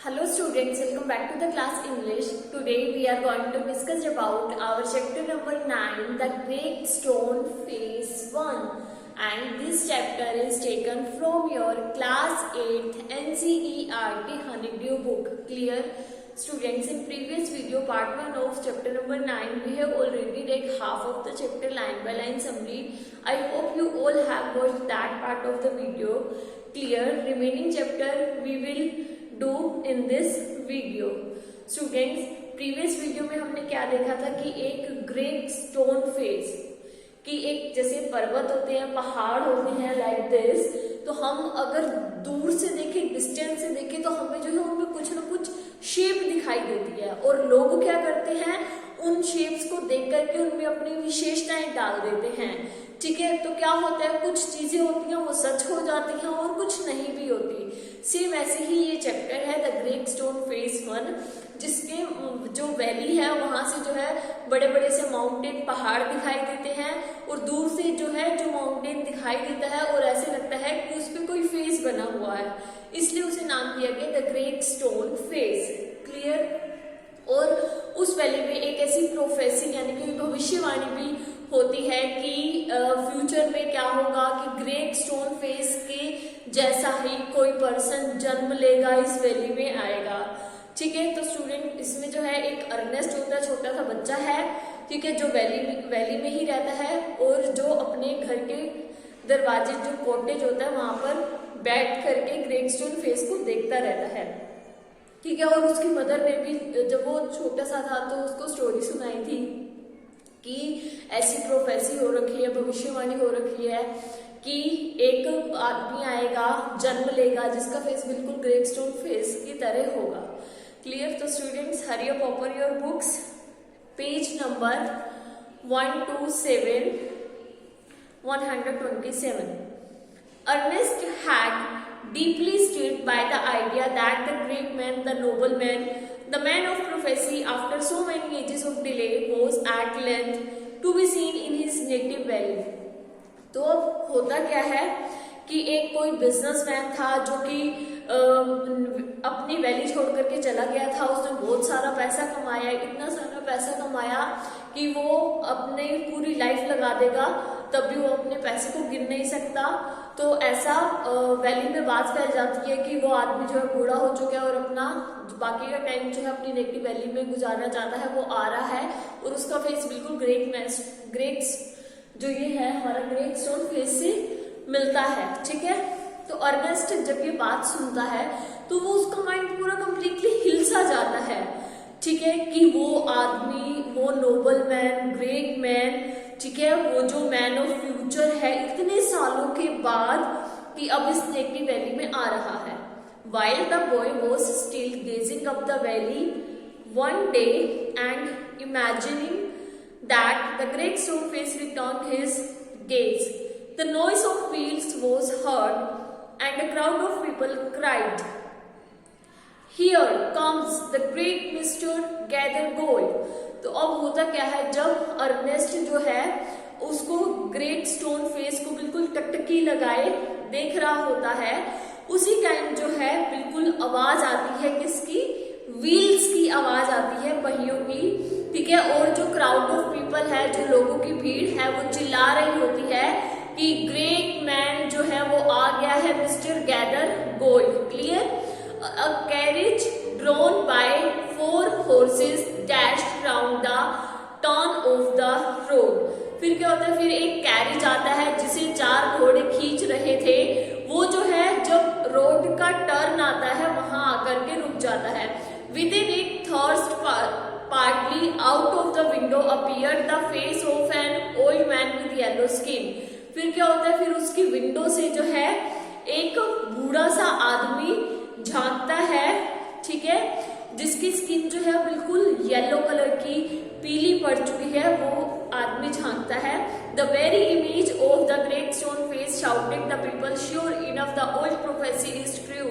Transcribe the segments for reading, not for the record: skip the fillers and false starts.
Hello students, welcome back to the class English. Today we are going to discuss about our chapter number 9, the Great Stone Phase 1. And this chapter is taken from your class 8 NCERT Honeydew book. Clear? Students, in previous video part 1 of chapter number 9, we have already read half of the chapter line by line summary. I hope you all have watched that part of the video. Clear? Remaining chapter we will do in this video. Students, previous video में हमने क्या देखा था कि एक great stone face कि एक जैसे पर्वत होते हैं, पहाड़ होते हैं लाइक दिस, तो हम अगर दूर से देखें, डिस्टेंस से देखें तो हमें जो है उनमें कुछ ना कुछ शेप दिखाई देती है और लोग क्या करते हैं, उन शेप्स को देख करके उनमें अपनी विशेषताएं डाल देते हैं। ठीक है, तो क्या होता है, कुछ चीजें होती हैं वो सच हो जाती हैं और कुछ नहीं भी होती। सेम ऐसे ही ये चैप्टर है द ग्रेट स्टोन फेज 1, जिसके जो वैली है वहां से जो है बड़े बड़े से माउंटेन पहाड़ दिखाई देते हैं और दूर से जो है जो माउंटेन दिखाई देता है और ऐसे लगता है कि उस पर कोई फेस बना हुआ है, इसलिए उसे नाम दिया गया the great stone face. Clear? और उस वैली में एक ऐसी प्रोफेसी यानी कि भविष्यवाणी भी होती है कि फ्यूचर में क्या होगा कि ग्रेट स्टोन फेस के जैसा ही कोई पर्सन जन्म लेगा, इस वैली में आएगा। ठीक है, तो स्टूडेंट इसमें जो है एक अर्नेस्ट होता है, छोटा सा बच्चा है, ठीक है, जो वैली में ही रहता है और जो अपने घर के दरवाजे जो कॉटेज होता है वहां पर बैठ करके ग्रेट स्टोन फेस को देखता रहता है। ठीक है, और उसकी मदर ने भी जब वो छोटा सा था तो उसको स्टोरी सुनाई थी कि ऐसी प्रोफेसी हो रखी है, भविष्यवाणी हो रखी है कि एक आदमी आएगा, जन्म लेगा, जिसका फेस बिल्कुल ग्रेट स्टोन फेस की तरह होगा। क्लियर? तो students, hurry up open your books, page number 127, 127. Ernest had deeply stirred by the idea that the great man, the noble man, the man of prophecy, after so many ages of delay, was at length to be seen in his native valley. तो अब होता क्या है कि एक कोई businessman था जो कि अपनी वैली छोड़ करके चला गया था। उसने बहुत सारा पैसा कमाया, इतना सारा पैसा कमाया कि वो अपने पूरी लाइफ लगा देगा तब भी वो अपने पैसे को गिन नहीं सकता। तो ऐसा वैली में बात फैल जाती है कि वो आदमी जो है बूढ़ा हो चुका है और अपना बाकी का टाइम जो है अपनी नेटिव वैली में गुजारना चाहता है। वो आ रहा है और उसका फेस बिल्कुल ग्रेट जो ये है हमारा ग्रेट स्टोन फेस से मिलता है। ठीक है, तो अर्नेस्ट जब ये बात सुनता है तो वो उसका माइंड पूरा कंप्लीटली हिल सा जाता है। ठीक है, कि वो आदमी, वो नोबल मैन, ग्रेट मैन, ठीक है, वो जो मैन ऑफ फ्यूचर है इतने सालों के बाद कि अब इस नेटिव वैली में आ रहा है। While the boy was still gazing up the valley one day and imagining that the great stone face returned his gaze, the noise of wheels was heard and a crowd of people cried, "Here comes the great Mr. Gather Gold." तो अब होता क्या है, जब Ernest जो है उसको great stone face को बिल्कुल टकटकी लगाए देख रहा होता है, उसी टाइम जो है बिल्कुल आवाज आती है, किसकी? व्हील्स की आवाज आती है, पहियों की। ठीक है, और जो क्राउड ऑफ पीपल है, जो लोगों की भीड़ है, वो चिल्ला रही होती है कि ग्रेट मैन जो है वो आ गया है, mister gather gold. Clear? A carriage drawn by 4 horses dashed round the turn of the road. फिर क्या होता है, फिर एक कैरिज आता है जिसे 4 घोड़े खींच रहे थे। वो जो है जब रोड का टर्न आता है वहां आकर के रुक जाता है। Within it, thrust partly out of the window appeared the face of an old man with yellow skin. फिर क्या होता है, फिर उसकी विंडो से जो है एक बूढ़ा सा आदमी झांकता है। ठीक है, जिसकी स्किन जो है बिल्कुल येलो कलर की पीली पड़ चुकी है, वो आदमी झांकता है। The very image of the great stone face shouted the people, sure enough the old prophecy is true,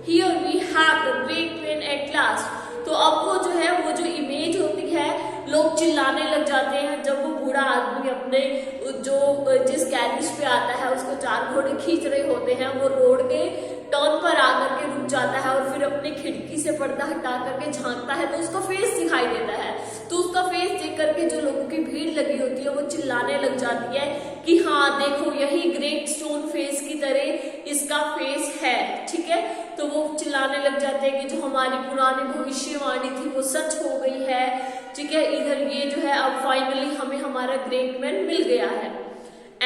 here we have the great man at last. तो अब वो जो है, वो जो इमेज होती है, लोग चिल्लाने लग जाते हैं जब वो बूढ़ा आदमी अपने जो जिस कैरिज पे आता है उसको 4 घोड़े खींच रहे होते हैं, वो रोड के टर्न पर आकर के रुक जाता है और फिर अपनी खिड़की खिड़की से पर्दा हटा करके झांकता है तो उसका फेस दिखाई देता है। तो उसका फेस देख करके जो लोगों की भीड़ लगी होती है वो चिल्लाने लग जाती है कि हाँ देखो यही ग्रेट स्टोन फेस की तरह इसका फेस है, ठीक है। तो वो चिल्लाने लग जाते हैं कि जो हमारी पुरानी भविष्यवाणी थी वो सच हो गई है, ठीक है। इधर ये जो है अब फाइनली हमें हमारा ग्रेट मैन मिल गया है।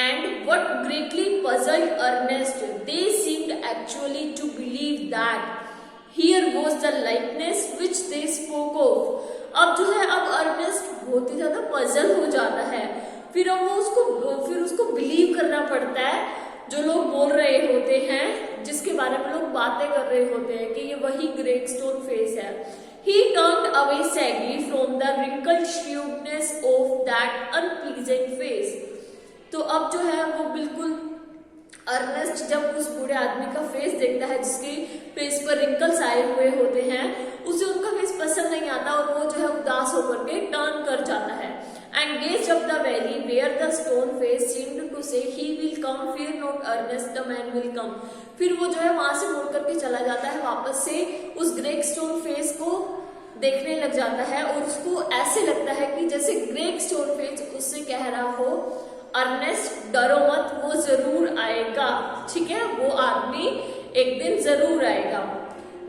And what greatly puzzled Ernest, they seemed actually to believe that here was the likeness which they spoke of. अब जो है अब अर्नेस्ट बहुत ही ज्यादा पजल हो जाता है, फिर अब वो उसको बिलीव करना पड़ता है जो लोग बोल रहे होते हैं, जिसके बारे में लोग बातें कर रहे होते हैं कि ये वही ग्रेट स्टोन फेस है। He turned away sadly from the wrinkled shrewdness of that unpleasant face. तो अब जो है वो बिल्कुल अर्नेस्ट जब उस बूढ़े आदमी का फेस देखता है जिसके फेस पर रिंकल्स आए हुए होते हैं, उसे उनका फेस पसंद नहीं आता और वो जो है उदास होकर के टर्न कर जाता है। And gaze up the valley where the stone face seemed to say he will come, fear not Ernest, the man will come. फिर वो जो है वहां से मुड़ करके चला जाता है वापस से उस ग्रेट स्टोन फेस को देखने लग जाता है और उसको ऐसे लगता है कि जैसे ग्रेट स्टोन फेस उससे कह रहा हो अर्नेस्ट डरो मत, वो जरूर आएगा, ठीक है, वो आदमी एक दिन जरूर आएगा।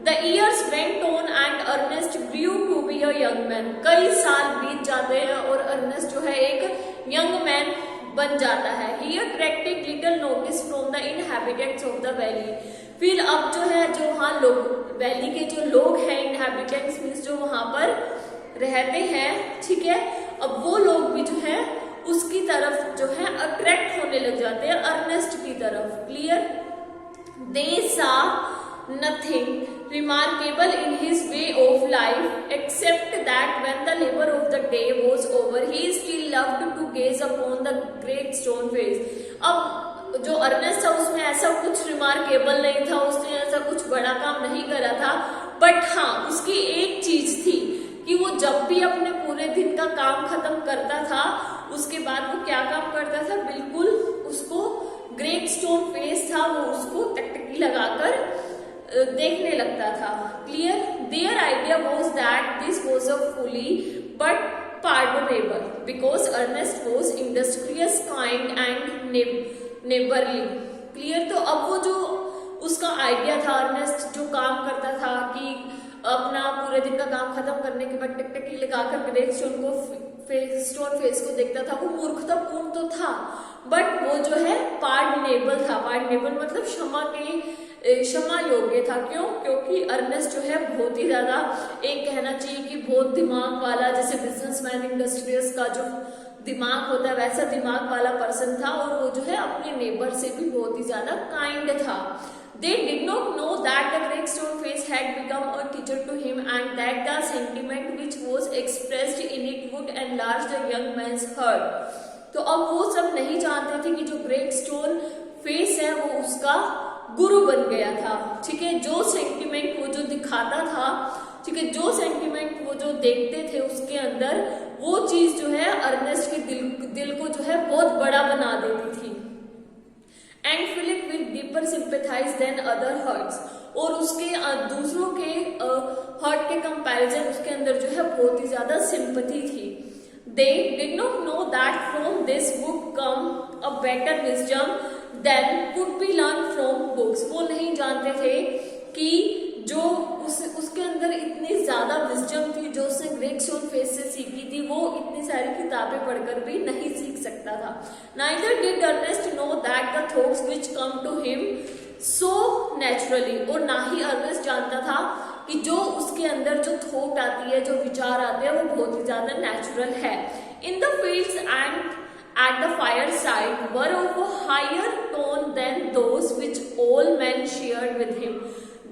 The years went on and Ernest grew to be a young man. कई साल बीत जाते हैं और अर्नेस्ट जो है एक यंग मैन बन जाता है। He attracted little notice from the inhabitants of the valley. फिर अब जो है जो वहाँ लोग वैली के जो लोग हैं इनहैबिटेंट्स मीन्स जो वहां पर रहते हैं, ठीक है, अब वो लोग भी जो है उसकी तरफ जो है अट्रैक्ट होने लग जाते हैं अर्नेस्ट की तरफ। Clear? They saw nothing remarkable in his way of life except that when the labour of the day was over he still loved to gaze upon the great stone face. अब जो Ernest था उसमें ऐसा कुछ remarkable नहीं था, उसने ऐसा कुछ बड़ा काम नहीं करा था, बट हाँ उसकी एक चीज थी कि वो जब भी अपने पूरे दिन का काम खत्म करता था उसके बाद वो क्या काम करता था, बिल्कुल उसको ग्रेट स्टोन फेस था वो उसको टकटकी लगाकर देखने लगता था। Clear? Their idea was that this was a fully but pardonable because Ernest was industrious, kind and neighborly. Clear? तो अब वो जो उसका आइडिया था, अर्नेस्ट जो काम करता था कि अपना पूरे दिन का काम खत्म करने के बाद टकटकी लगाकर ग्रेट स्टोन फेस को देखता था, वो मूर्खतापूर्ण तो था बट वो जो है पार्डनेबल था। पार्डनेबल मतलब क्षमा योग्य था। क्यों? क्योंकि अर्नेस्ट जो है बहुत ही ज्यादा एक कहना चाहिए कि बहुत दिमाग वाला, जैसे बिजनेसमैन इंडस्ट्रियस का जो दिमाग होता है वैसा दिमाग वाला पर्सन था और वो जो है अपने नेबर से भी बहुत ही ज्यादा काइंड था। They did not know that the great stone face had become a teacher to him and that the sentiment which was expressed in it would enlarge the young man's heart. तो अब वो सब नहीं जानते थे कि जो ग्रेट स्टोन फेस है वो उसका गुरु बन गया था, ठीक है। जो सेंटिमेंट वो जो दिखाता था, ठीक है, जो सेंटिमेंट वो जो देखते थे उसके अंदर, वो चीज जो है अर्नेस्ट के दिल को जो है बहुत बड़ा बना देती थी। And filled with deeper sympathies than other hearts, और उसके दूसरों के हर्ट के कंपैरिजन उसके अंदर जो है बहुत ही ज्यादा सिंपैथी थी। They did not know that from this book come a better wisdom than could be learn from books. वो नहीं जानते थे कि जो उसके अंदर इतनी ज्यादा विजडम थी जो उसने ग्रेट स्टोन फेस से सीखी थी, वो इतनी सारी किताबें पढ़कर भी नहीं सीख सकता था। Neither did Ernest know that the thoughts which come to him so naturally, और ना ही अर्नेस्ट जानता था कि जो उसके अंदर जो थॉट आती है, जो विचार आते हैं, वो बहुत ही ज्यादा नेचुरल है। In the fields and at the fireside were of a higher tone than those which all men shared with him.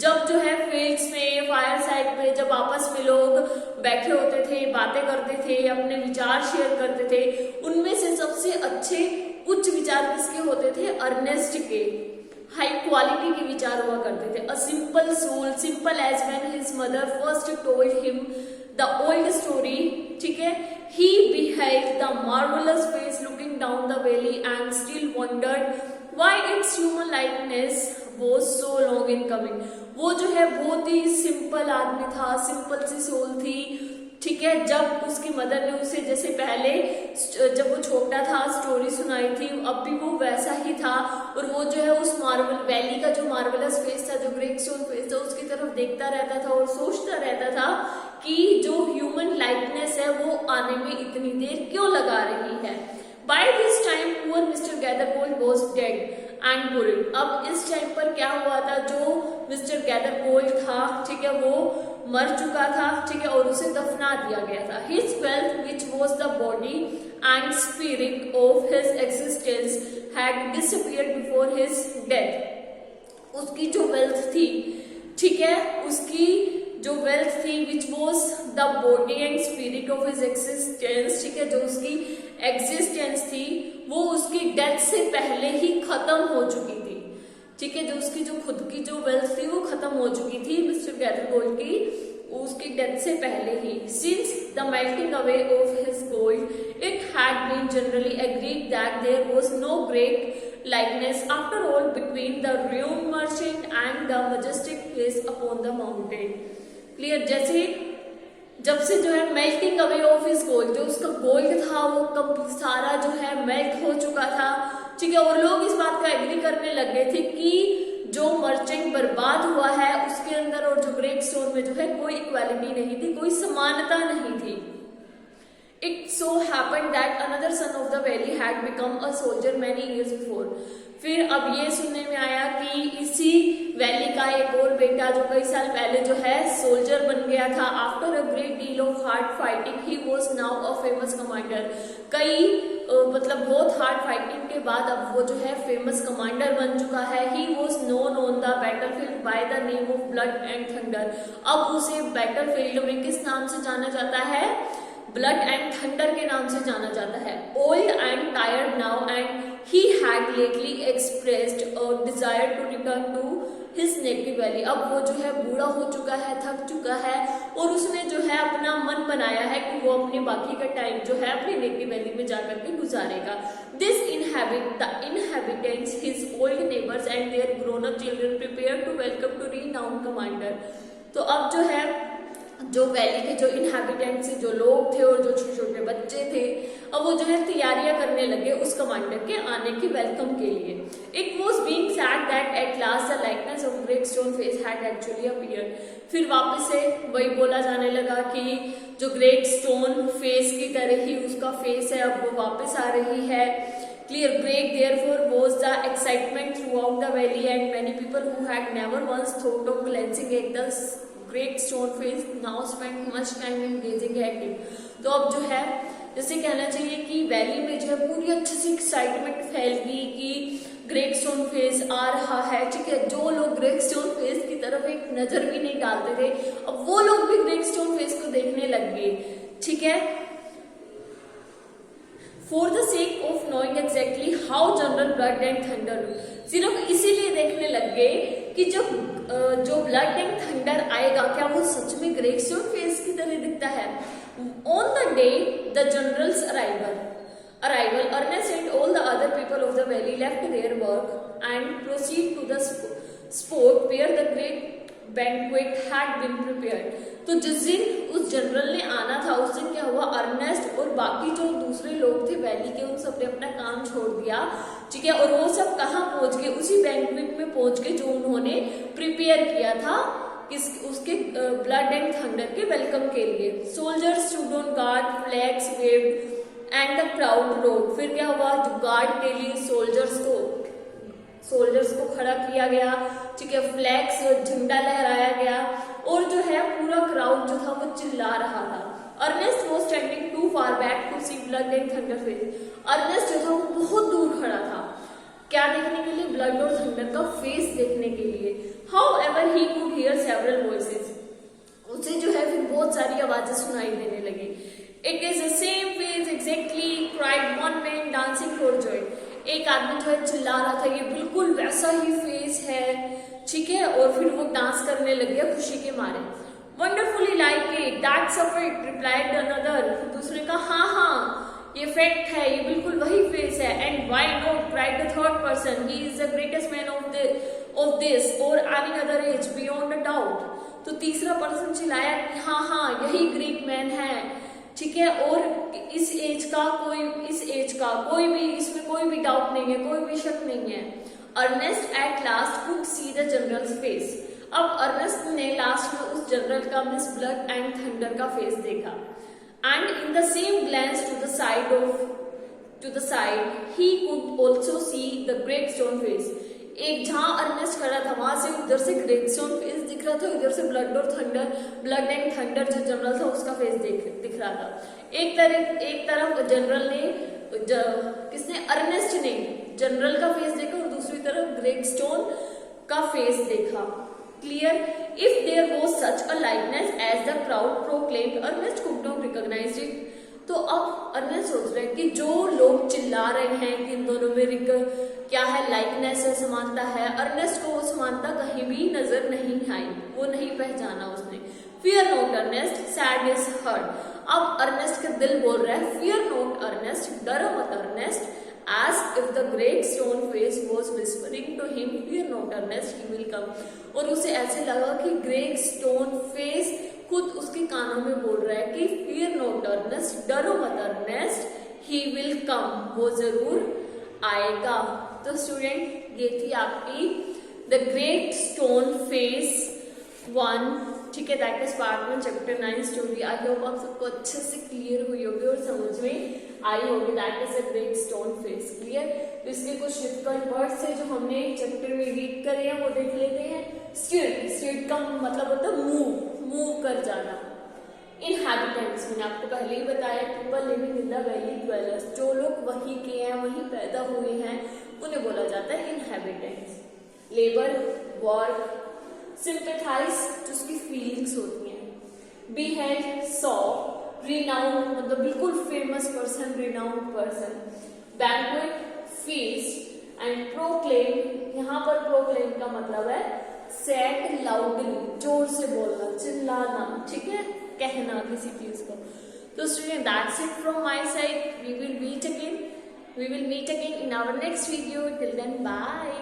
जब जो है फील्ड्स में, फायर साइड पे जब आपस में लोग बैठे होते थे, बातें करते थे, अपने विचार शेयर करते थे, उनमें से सबसे अच्छे उच्च विचार किसके होते थे? अर्नेस्ट के। हाई क्वालिटी के विचार हुआ करते थे। A simple soul, simple as when his mother first told him the old story, ठीक है। He beheld the marvelous face looking down the valley and still wondered why its human likeness was so long in coming। वो जो है बहुत ही simple आदमी था, simple सी soul थी, ठीक है। जब उसकी मदर ने उसे जैसे पहले जब वो छोटा था स्टोरी सुनाई थी, अब भी वो वैसा ही था। और वो जो है उस मार्बल वैली का जो मार्वलस फेस था, जो ग्रेट स्टोन फेस था, उसकी तरफ देखता रहता था और सोचता रहता था कि जो ह्यूमन लाइटनेस है वो आने में इतनी देर क्यों लगा रही है। By this time poor Mr. Gathergold was dead and buried। अब इस टाइम पर क्या हुआ था, जो मिस्टर गैदरगोल्ड था, ठीक है, वो मर चुका था, ठीक है, और उसे दफना दिया गया था। His wealth, which was the body and spirit of his existence, had disappeared before his death। उसकी जो वेल्थ थी, ठीक है, उसकी जो वेल्थ थी which was the body and spirit of his existence, ठीक है, जो उसकी एग्जिस्टेंस थी वो उसकी डेथ से पहले ही खत्म हो चुकी थी, ठीक है। जो उसकी जो खुद की जो वेल्थ थी वो खत्म हो चुकी थी मिस्टर गैदरगोल्ड की, उसकी डेथ से पहले ही। Since the melting away of his gold it had been generally agreed that there was no great likeness after all between the ruined merchant and the majestic place upon the mountain। Clear. जैसे जब से जो है melting away of his gold, जो उसका gold था वो सारा जो है मेल्ट हो चुका था, ठीक है, और लोग इस बात का एग्री करने लग गए थे कि जो मर्चेंट बर्बाद हुआ है उसके अंदर और जो ग्रेट स्टोन में जो है कोई इक्वालिटी नहीं थी, कोई समानता नहीं थी। It so happened that another son of the valley had become a soldier many years before। फिर अब ये सुनने में आया कि इसी वैली का एक और बेटा जो कई साल पहले जो है सोल्जर बन गया था। After a great deal of hard fighting he was now a famous commander. कई मतलब बहुत हार्ड फाइटिंग के बाद अब वो जो है फेमस कमांडर बन चुका है। He was known on the battlefield by the name of blood and thunder. अब उसे बैटलफील्ड में किस नाम से जाना जाता है, ब्लड एंड थंडर के नाम से जाना जाता है। Old and tired now and he had lately expressed a desire to return to his native valley. अब वो जो है बूढ़ा हो चुका है, थक चुका है, और उसने जो है अपना मन बनाया है कि वो अपने बाकी का टाइम जो है अपनी नेटिव वैली में जाकर के गुजारेगा। This inhabitants his old neighbors and their grown up children prepared to welcome to renowned commander। तो अब जो है जो वैली के जो इनहैबिटेंट्स जो लोग थे और जो छोटे छोटे बच्चे थे, अब वो जो है तैयारियां करने लगे उस कमांडर के आने की वेलकम के लिए। It was being sad that at last the likeness of great stone face had actually appeared. फिर वापस से वही बोला जाने लगा कि जो ग्रेट स्टोन फेस की तरह ही उसका फेस है, अब वो वापस आ रही है। Clear break therefore was the excitement throughout the valley and many people who had never once thought of glancing at the great stone face now spent much time in gazing at it। तो अब जो है जैसे कहना चाहिए कि valley में जो है पूरी अच्छी सी एक्साइटमेंट फैल गई कि ग्रेट स्टोन फेस आ रहा है, ठीक है। जो लोग ग्रेट स्टोन फेस की तरफ एक नजर भी नहीं डालते थे, अब वो लोग भी ग्रेट स्टोन फेस को देखने लग गए, ठीक है। For the sake of knowing exactly how General Blood and Thunder, सिर्फ इसीलिए देखने लग गए कि जब जो ब्लड एंड थंडर आएगा क्या वो सच में ग्रेट स्टोन फेस की तरह दिखता है। On the day the general's arrival, Ernest and all the other people of the valley left their work and proceed to the spot where the great banquet had been prepared। तो जिस दिन उस general ने आना था उस दिन क्या हुआ, अर्नेस्ट और बाकी जो दूसरे लोग थे वैली के उन सबने अपना काम छोड़ दिया, ठीक है, और वो सब कहाँ पहुंच गए, उसी बैंक्वेट में पहुंच गए जो उन्होंने प्रिपेयर किया था उसके ब्लड एंड थंडर के वेलकम के लिए। Soldiers stood on guard, flags waived and the crowd road. फिर क्या हुआ, जो गार्ड के लिए सोल्जर्स को खड़ा किया गया, ठीक है, फ्लैग्स झंडा लहराया गया और जो है पूरा क्राउड जो था वो चिल्ला रहा था। Ernest was standing too far back to see Blood and Thunder face. Ernest जो था वो बहुत दूर खड़ा था, क्या देखने के लिए, ब्लड और थंडर का फेस देखने के लिए। However he could hear several voices. उसे जो है फिर बहुत सारी आवाजें सुनाई देने लगी। It is the same face exactly, cried one man dancing for Joy. एक आदमी जो है चिल्ला रहा था, ये बिल्कुल वैसा ही फेस है, ठीक है, और फिर वो डांस करने लग गया खुशी के मारे। Wonderfully like it, that's a it, replied another. दूसरे का हाँ, ये फैक्ट है, ये बिल्कुल वही फेस है। And why not right the third person, he is the greatest man of this or any other age beyond a doubt. तो तीसरा पर्सन चिल्लाया कि हाँ हाँ यही ग्रेट मैन है, ठीक है, और इस एज का कोई भी, इसमें कोई भी डाउट नहीं है, कोई भी शक नहीं है। Ernest at last could see the general's face. अब अर्नेस्ट ने लास्ट में उस जनरल का मिस ब्लड एंड थंडर का फेस देखा। And in the same glance to the side he could also see the great stone face. एक जहां अर्नेस्ट खड़ा था वहां से उधर से ग्रेट स्टोन फेस दिख रहा था, इधर से ब्लड एंड थंडर जो जनरल था उसका फेस दिख रहा था। एक तरफ जनरल ने किसने, अर्नेस्ट ने जनरल का फेस देखा और दूसरी तरफ ग्रेट स्टोन का फेस देखा। Clear? If there was such a likeness as the crowd proclaimed, Ernest could not recognise it. तो अब अर्नेस्ट सोच रहे हैं कि जो लोग चिल्ला रहे हैं कि इन दोनों में क्या है, लाइकनेस है, समानता है, अर्नेस्ट को वो समानता कहीं भी नजर नहीं आई, वो नहीं पहचाना उसने। Fear not Ernest, said his heart. अब अर्नेस्ट का दिल बोल रहा है फियर नॉट अर्नेस्ट, डरो मत Ernest, as if the great stone face was whispering to him, fear not Ernest, he will come। और उसे ऐसे लगा कि ग्रेट स्टोन फेस खुद उसके कानों में बोल रहा है कि fear not Ernest, डरो मत अर्नेस्ट, he will come, वो जरूर आएगा। तो स्टूडेंट ये थी आपकी द ग्रेट स्टोन फेस 1, ठीक है, that is part 1 chapter 9 story. I hope आप सबको अच्छे से क्लियर हुई होगी और समझ में आई होगी that is a great stone face. Clear? तो इसके कुछ डिफिकल्ट वर्ड्स है जो हमने चैप्टर में रीड करे हैं वो देख लेते हैं। स्ट्रीट का मतलब होता है मूव कर जाना। इनहैबिटेंट्स, मैंने आपको पहले ही बताया, people living in the valley dwellers, जो लोग वहीं के हैं, वहीं पैदा हुए हैं, उन्हें बोला जाता है इनहैबिटेंट्स। लेबर, वर्क, सिंपैथाइज जो उसकी फीलिंग्स होती हैं। बिहेल्ड, सॉ, रिनाउंड मतलब बिल्कुल famous person, renowned person. Banquet, feast and proclaim, यहाँ पर प्रोक्लेम का मतलब है सेड लाउडली, जोर से बोलना, चिल्लाना, ठीक है, कहना किसी चीज को। तो student that's it from my side, we will meet again in our next video. Till then bye.